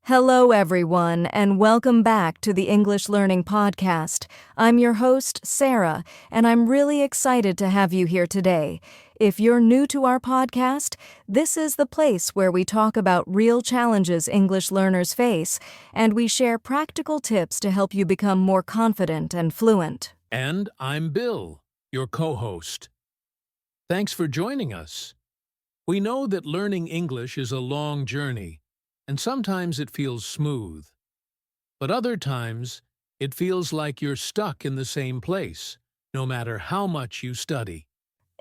Hello, everyone, and welcome back to the English Learning Podcast. I'm your host, Sarah, and I'm really excited to have you here today. If you're new to our podcast, this is the place where we talk about real challenges English learners face, and we share practical tips to help you become more confident and fluent. And I'm Bill, your co-host. Thanks for joining us. We know that learning English is a long journey, and sometimes it feels smooth. But other times, it feels like you're stuck in the same place, no matter how much you study.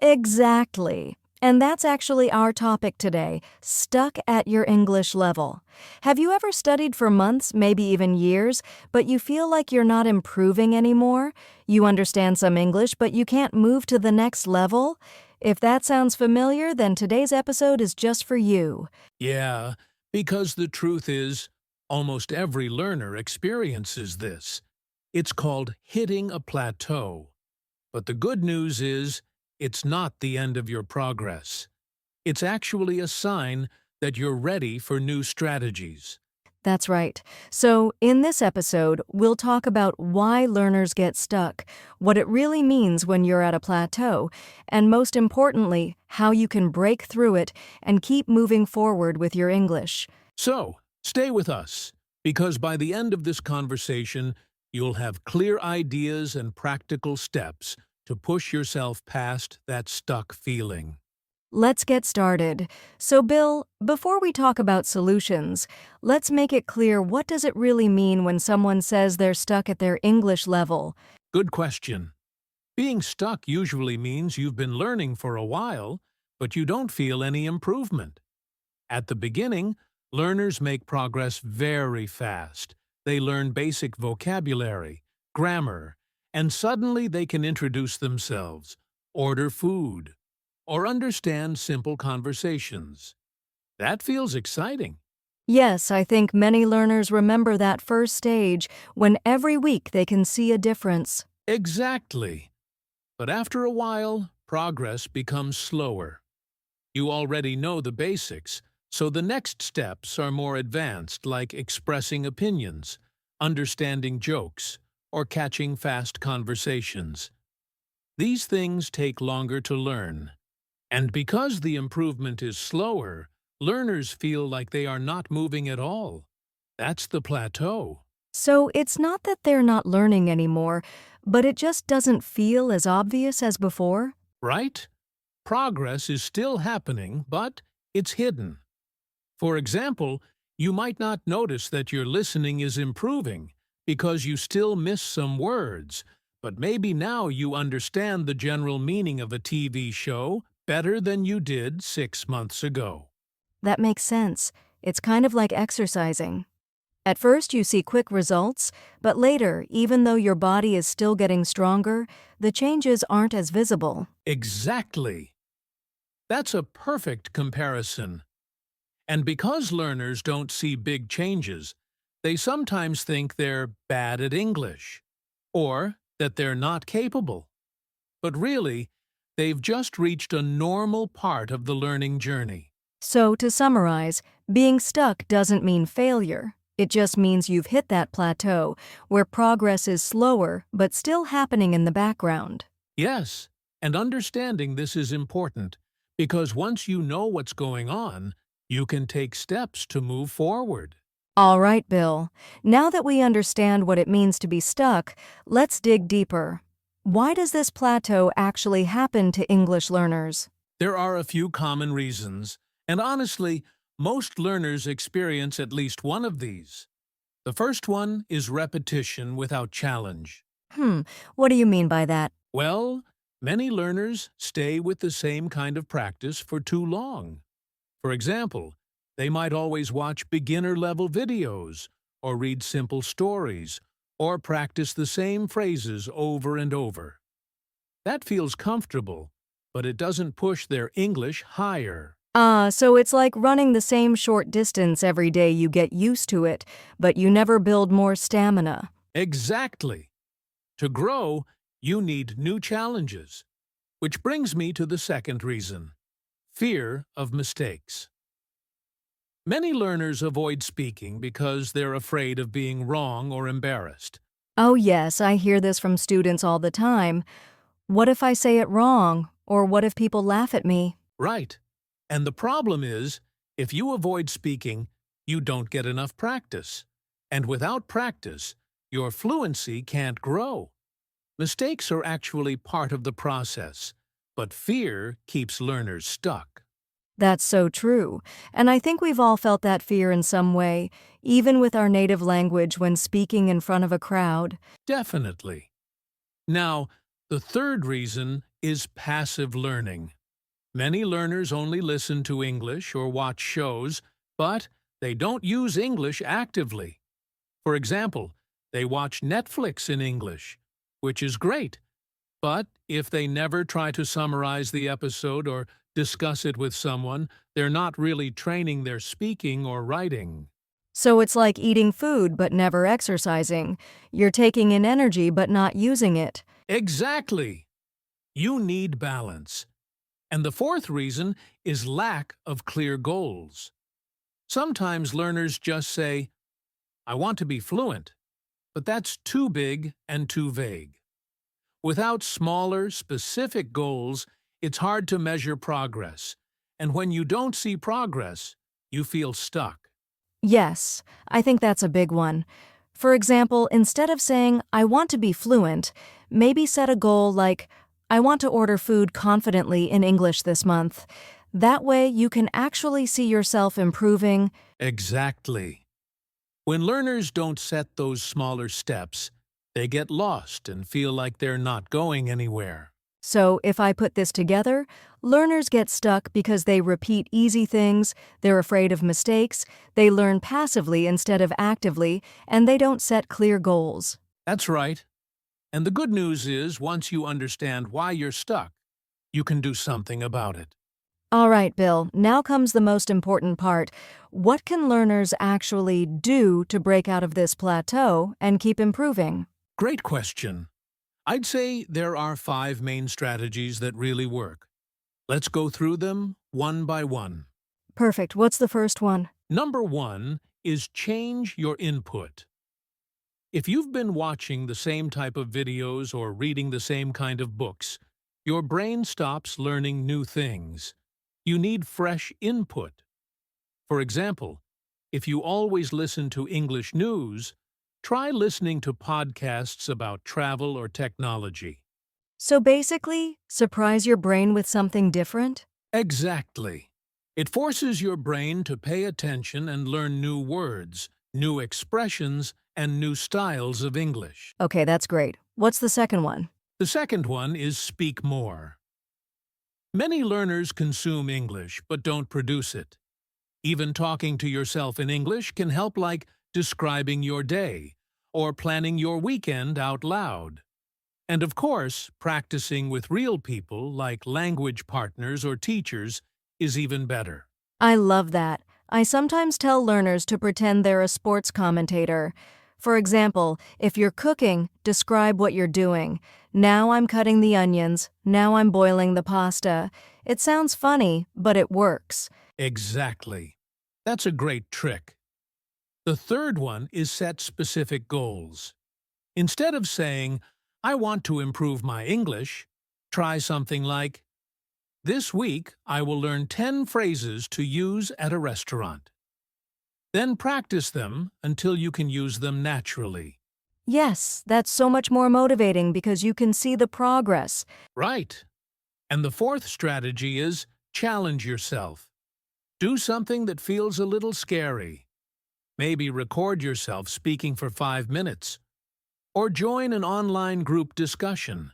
Exactly. And that's actually our topic today, stuck at your English level. Have you ever studied for months, maybe even years, but you feel like you're not improving anymore? You understand some English, but you can't move to the next level? If that sounds familiar, then today's episode is just for you. Yeah, because the truth is, almost every learner experiences this. It's called hitting a plateau. But the good news is, it's not the end of your progress. It's actually a sign that you're ready for new strategies. That's right. So, in this episode, we'll talk about why learners get stuck, what it really means when you're at a plateau, and most importantly, how you can break through it and keep moving forward with your English. So, stay with us, because by the end of this conversation, you'll have clear ideas and practical steps to push yourself past that stuck feeling. Let's get started. So, Bill, before we talk about solutions, let's make it clear, what does it really mean when someone says they're stuck at their English level? Good question. Being stuck usually means you've been learning for a while, but you don't feel any improvement. At the beginning, learners make progress very fast. They learn basic vocabulary, grammar, and suddenly they can introduce themselves, order food, or understand simple conversations. That feels exciting. Yes, I think many learners remember that first stage when every week they can see a difference. Exactly. But after a while, progress becomes slower. You already know the basics, so the next steps are more advanced, like expressing opinions, understanding jokes, or catching fast conversations. These things take longer to learn. And because the improvement is slower, learners feel like they are not moving at all. That's the plateau. So, it's not that they're not learning anymore, but it just doesn't feel as obvious as before? Right? Progress is still happening, but it's hidden. For example, you might not notice that your listening is improving because you still miss some words, but maybe now you understand the general meaning of a TV show better than you did 6 months ago. That makes sense. It's kind of like exercising. At first, you see quick results, but later, even though your body is still getting stronger, the changes aren't as visible. Exactly. That's a perfect comparison. And because learners don't see big changes, they sometimes think they're bad at English, or that they're not capable. But really, they've just reached a normal part of the learning journey. So, to summarize, being stuck doesn't mean failure. It just means you've hit that plateau where progress is slower but still happening in the background. Yes, and understanding this is important, because once you know what's going on, you can take steps to move forward. All right, Bill. Now that we understand what it means to be stuck, let's dig deeper. Why does this plateau actually happen to English learners? There are a few common reasons, and honestly, most learners experience at least one of these. The first one is repetition without challenge. What do you mean by that? Well, many learners stay with the same kind of practice for too long. For example, they might always watch beginner-level videos, or read simple stories, or practice the same phrases over and over. That feels comfortable, but it doesn't push their English higher. So it's like running the same short distance every day. You get used to it, but you never build more stamina. Exactly. To grow, you need new challenges. Which brings me to the second reason: fear of mistakes. Many learners avoid speaking because they're afraid of being wrong or embarrassed. Oh, yes, I hear this from students all the time. What if I say it wrong? Or what if people laugh at me? Right. And the problem is, if you avoid speaking, you don't get enough practice. And without practice, your fluency can't grow. Mistakes are actually part of the process, but fear keeps learners stuck. That's so true. And I think we've all felt that fear in some way, even with our native language when speaking in front of a crowd. Definitely. Now, the third reason is passive learning. Many learners only listen to English or watch shows, but they don't use English actively. For example, they watch Netflix in English, which is great. But if they never try to summarize the episode or discuss it with someone, they're not really training their speaking or writing. So it's like eating food but never exercising. You're taking in energy but not using it. Exactly! You need balance. And the fourth reason is lack of clear goals. Sometimes learners just say, "I want to be fluent," but that's too big and too vague. Without smaller, specific goals, it's hard to measure progress. And when you don't see progress, you feel stuck. Yes, I think that's a big one. For example, instead of saying, I want to be fluent, maybe set a goal like, I want to order food confidently in English this month. That way, you can actually see yourself improving. Exactly. When learners don't set those smaller steps, they get lost and feel like they're not going anywhere. So, if I put this together, learners get stuck because they repeat easy things, they're afraid of mistakes, they learn passively instead of actively, and they don't set clear goals. That's right. And the good news is, once you understand why you're stuck, you can do something about it. All right, Bill, now comes the most important part. What can learners actually do to break out of this plateau and keep improving? Great question. I'd say there are 5 main strategies that really work. Let's go through them one by one. Perfect. What's the first one? Number 1 is change your input. If you've been watching the same type of videos or reading the same kind of books, your brain stops learning new things. You need fresh input. For example, if you always listen to English news, try listening to podcasts about travel or technology. So basically, surprise your brain with something different? Exactly. It forces your brain to pay attention and learn new words, new expressions, and new styles of English. Okay, that's great. What's the second one? The second one is speak more. Many learners consume English but don't produce it. Even talking to yourself in English can help, like describing your day or planning your weekend out loud. And of course, practicing with real people like language partners or teachers is even better. I love that. I sometimes tell learners to pretend they're a sports commentator. For example, if you're cooking, describe what you're doing. Now I'm cutting the onions. Now I'm boiling the pasta. It sounds funny, but it works. Exactly. That's a great trick. The third one is set specific goals. Instead of saying, "I want to improve my English," try something like, "This week I will learn 10 phrases to use at a restaurant." Then practice them until you can use them naturally. Yes, that's so much more motivating because you can see the progress. Right. And the fourth strategy is challenge yourself. Do something that feels a little scary. Maybe record yourself speaking for 5 minutes. Or join an online group discussion.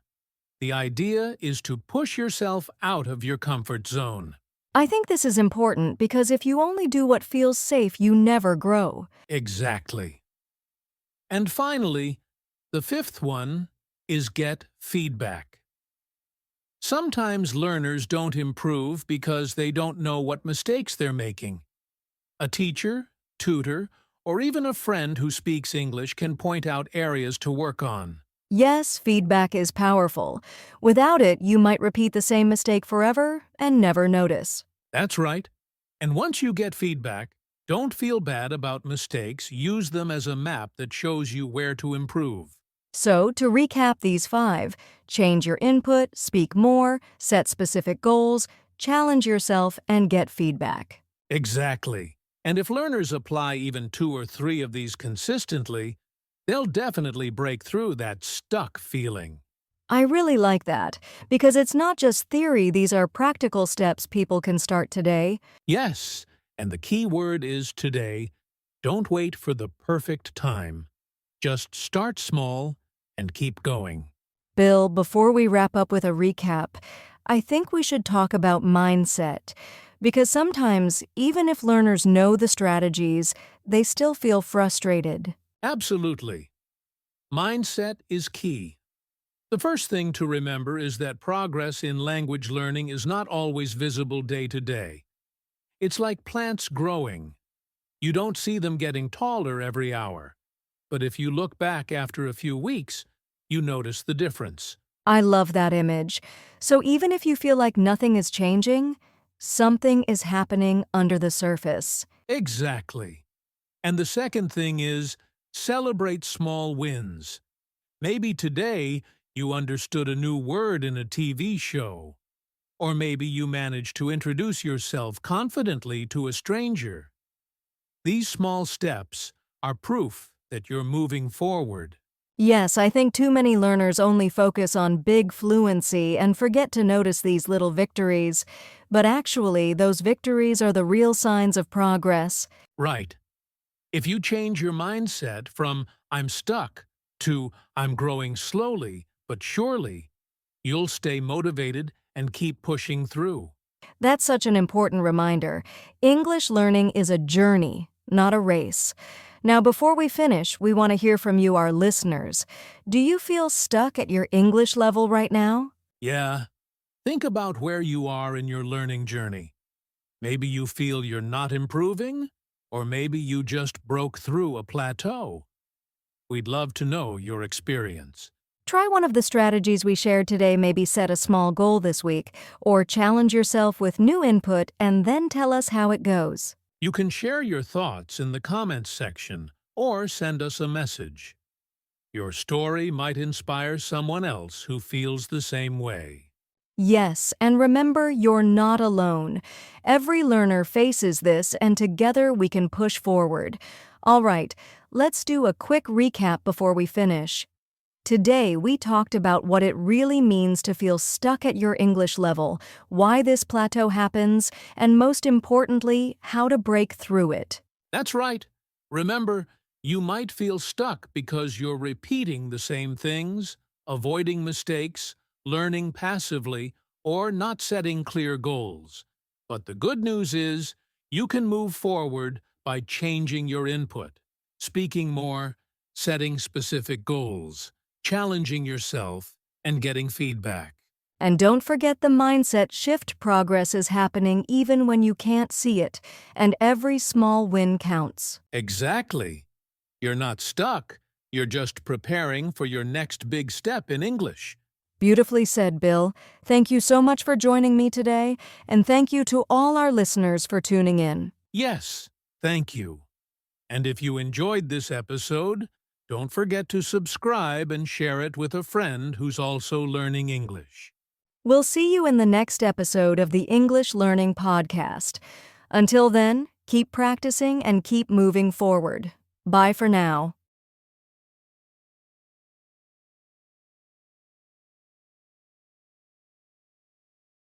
The idea is to push yourself out of your comfort zone. I think this is important because if you only do what feels safe, you never grow. Exactly. And finally, the fifth one is get feedback. Sometimes learners don't improve because they don't know what mistakes they're making. A teacher, tutor, or even a friend who speaks English can point out areas to work on. Yes, feedback is powerful. Without it, you might repeat the same mistake forever and never notice. That's right. And once you get feedback, Don't feel bad about mistakes. Use them as a map that shows you where to improve. So, to recap these 5, change your input, speak more, set specific goals, challenge yourself, and get feedback. Exactly. And if learners apply even 2 or 3 of these consistently, they'll definitely break through that stuck feeling. I really like that, because it's not just theory, these are practical steps people can start today. Yes, and the key word is today. Don't wait for the perfect time. Just start small and keep going. Bill, before we wrap up with a recap, I think we should talk about mindset, because sometimes, even if learners know the strategies, they still feel frustrated. Absolutely. Mindset is key. The first thing to remember is that progress in language learning is not always visible day to day. It's like plants growing. You don't see them getting taller every hour, but if you look back after a few weeks, you notice the difference. I love that image. So even if you feel like nothing is changing, something is happening under the surface. Exactly. And the second thing is, celebrate small wins. Maybe today you understood a new word in a TV show, or maybe you managed to introduce yourself confidently to a stranger. These small steps are proof that you're moving forward. Yes, I think too many learners only focus on big fluency and forget to notice these little victories. But actually, those victories are the real signs of progress. Right. If you change your mindset from "I'm stuck" to "I'm growing slowly but surely," you'll stay motivated and keep pushing through. That's such an important reminder. English learning is a journey, not a race. Now, before we finish, we want to hear from you, our listeners. Do you feel stuck at your English level right now? Yeah, think about where you are in your learning journey. Maybe you feel you're not improving, or maybe you just broke through a plateau. We'd love to know your experience. Try one of the strategies we shared today, maybe set a small goal this week, or challenge yourself with new input and then tell us how it goes. You can share your thoughts in the comments section or send us a message. Your story might inspire someone else who feels the same way. Yes, and remember, you're not alone. Every learner faces this, and together we can push forward. All right, let's do a quick recap before we finish. Today, we talked about what it really means to feel stuck at your English level, why this plateau happens, and most importantly, how to break through it. That's right. Remember, you might feel stuck because you're repeating the same things, avoiding mistakes, learning passively, or not setting clear goals. But the good news is, you can move forward by changing your input, speaking more, setting specific goals, challenging yourself, and getting feedback. And don't forget the mindset shift. Progress is happening even when you can't see it, and every small win counts. Exactly. You're not stuck. You're just preparing for your next big step in English. Beautifully said, Bill. Thank you so much for joining me today, and thank you to all our listeners for tuning in. Yes, thank you. And if you enjoyed this episode, don't forget to subscribe and share it with a friend who's also learning English. We'll see you in the next episode of the English Learning Podcast. Until then, keep practicing and keep moving forward. Bye for now.